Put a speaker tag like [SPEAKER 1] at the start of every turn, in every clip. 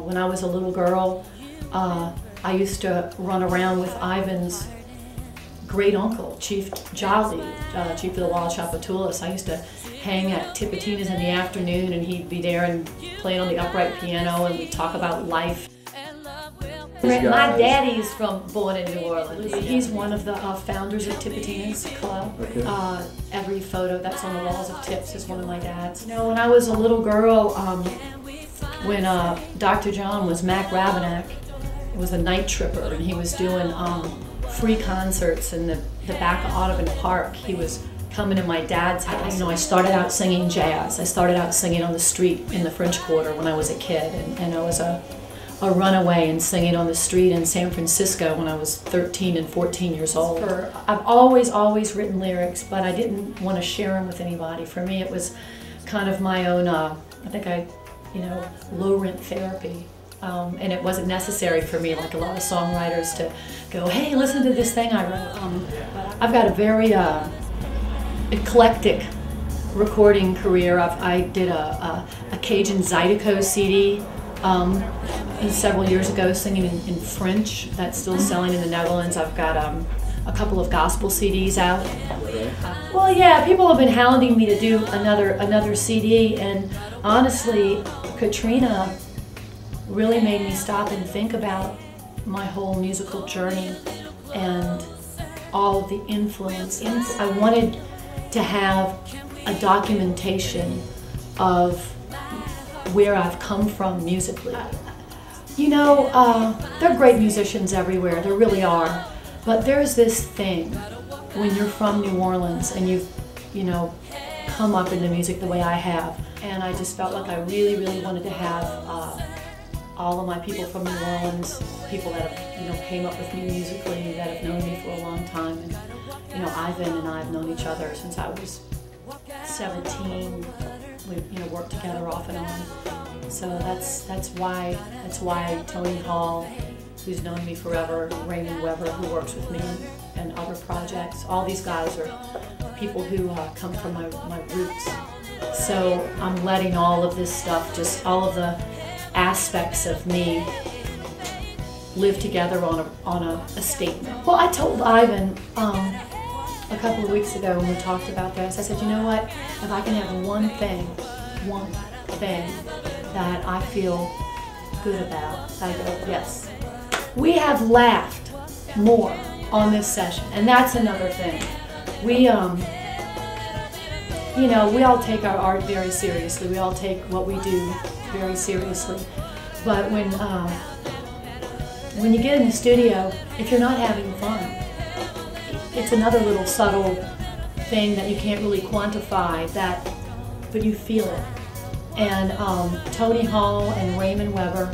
[SPEAKER 1] When I was a little girl, I used to run around with Ivan's great uncle, Chief Jolly, Chief of the Wild Chapatoulas. I used to hang at Tipitina's in the afternoon, and he'd be there and playing on the upright piano, and we'd talk about life. My daddy's born in New Orleans. He's one of the founders of Tipitina's Club. Okay. Every photo that's on the walls of Tips is one of my dad's. You know, when I was a little girl, when Dr. John was Mac Rabenack, it was a night tripper, and he was doing free concerts in the back of Audubon Park. He was coming to my dad's house. You know, I started out singing jazz. I started out singing on the street in the French Quarter when I was a kid, and I was a runaway and singing on the street in San Francisco when I was 13 and 14 years old. I've always written lyrics, but I didn't want to share them with anybody. For me, it was kind of my own, low rent therapy. And it wasn't necessary for me, like a lot of songwriters, to go, hey, listen to this thing I wrote. I've got a very eclectic recording career. I did a Cajun Zydeco CD several years ago, singing in French. That's still selling in the Netherlands. I've got a couple of gospel CDs out. Well, yeah, people have been hounding me to do another CD, and honestly, Katrina really made me stop and think about my whole musical journey and all of the influence. I wanted to have a documentation of where I've come from musically. You know, there are great musicians everywhere, there really are, but there's this thing when you're from New Orleans and you've, come up in the music the way I have, and I just felt like I really wanted to have all of my people from New Orleans, people that have, came up with me musically, that have known me for a long time, and Ivan and I have known each other since I was 17. We worked together off and on. So that's why Tony Hall, who's known me forever, Raymond who works with me, and other projects. All these guys are people who come from my roots. So I'm letting all of this stuff, just all of the aspects of me, live together on a statement. Well, I told Ivan a couple of weeks ago when we talked about this, I said, you know what, if I can have one thing that I feel good about, I go, yes. We have laughed more on this session, and that's another thing. We we all take our art very seriously. We all take what we do very seriously. But when you get in the studio, if you're not having fun, it's another little subtle thing that you can't really quantify, but you feel it. And Tony Hall and Raymond Weber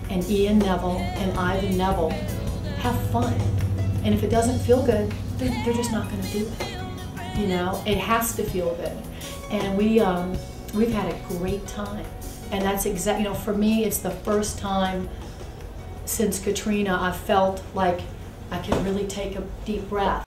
[SPEAKER 1] and Ian Neville and Ivan Neville have fun. And if it doesn't feel good, they're just not going to do it. It has to feel good. And we've had a great time. And that's for me, it's the first time since Katrina I felt like I could really take a deep breath.